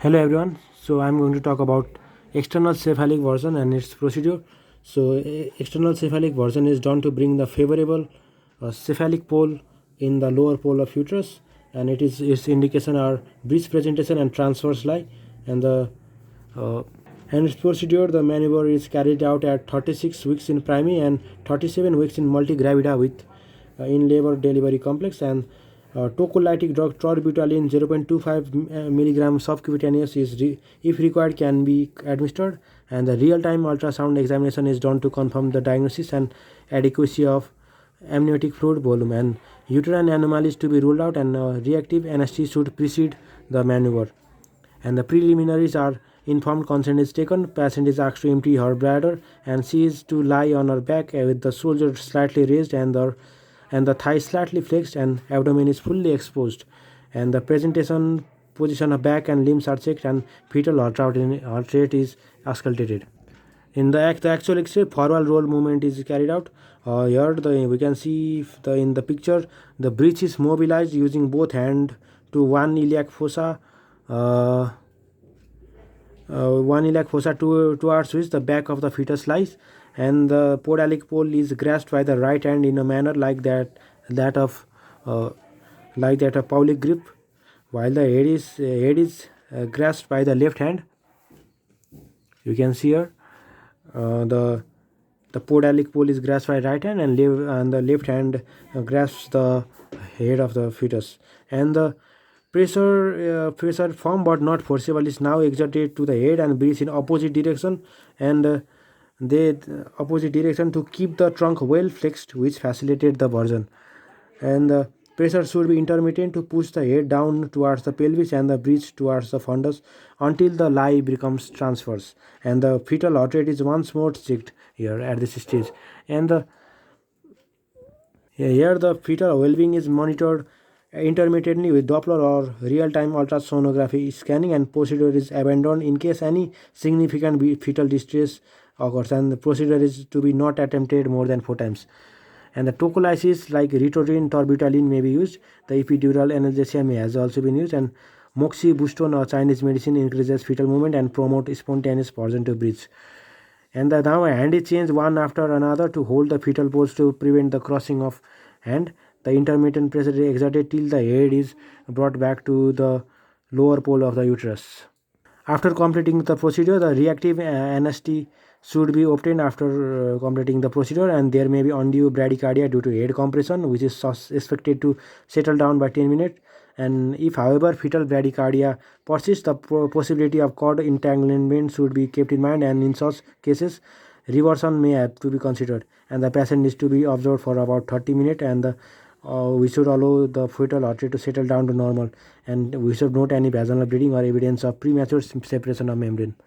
Hello everyone. So I'm going to talk about external cephalic version and its procedure. So external cephalic version is done to bring the favorable cephalic pole in the lower pole of uterus, and its indication are breech presentation and transverse lie. And the uh, and its procedure, the maneuver is carried out at 36 weeks in primary and 37 weeks in multigravida with in labor delivery complex, and tocolytic drug trorbutylin 0.25 milligram subcutaneous if required can be administered, and the real-time ultrasound examination is done to confirm the diagnosis and adequacy of amniotic fluid volume, and uterine anomalies to be ruled out, and reactive anesthesia should precede the maneuver. And the preliminaries are informed consent is taken, patient is asked to empty her bladder, and she is to lie on her back with the shoulder slightly raised and the thighs slightly flexed, and abdomen is fully exposed, and the presentation position of back and limbs are checked, and fetal heart rate is auscultated. In the actual X-ray, forward roll movement is carried out. We can see in the picture the breech is mobilized using both hand to one iliac fossa towards which the back of the fetus lies, and the podalic pole is grasped by the right hand in a manner that of Paulic grip, while the head is grasped by the left hand. You can see here the podalic pole is grasped by right hand, and the left hand grasps the head of the fetus, and the pressure firm but not forcible is now exerted to the head and breathe in opposite direction, and opposite direction to keep the trunk well flexed, which facilitate the version, and the pressure should be intermittent to push the head down towards the pelvis and the breech towards the fundus until the lie becomes transverse, and the fetal heart rate is once more checked here at this stage, and here the fetal well-being is monitored intermittently with Doppler or real-time ultrasonography scanning, and procedure is abandoned in case any significant fetal distress occurs, and the procedure is to be not attempted more than 4 times. And the tocolysis like ritodin, torbutylin may be used. The epidural analgesia may has also been used, and moxibustion or Chinese medicine increases fetal movement and promote spontaneous purging to breech. And now a hand is changed one after another to hold the fetal pose to prevent the crossing of hand. The intermittent pressure is exerted till the head is brought back to the lower pole of the uterus. After completing the procedure, the reactive anesthesia should be obtained after completing the procedure, and there may be undue bradycardia due to head compression, which is expected to settle down by 10 minutes. And if, however, fetal bradycardia persists, the possibility of cord entanglement should be kept in mind, and in such cases, reversion may have to be considered, and the patient needs to be observed for about 30 minutes, and we should allow the fetal heart rate to settle down to normal, and we should note any vaginal bleeding or evidence of premature separation of membrane.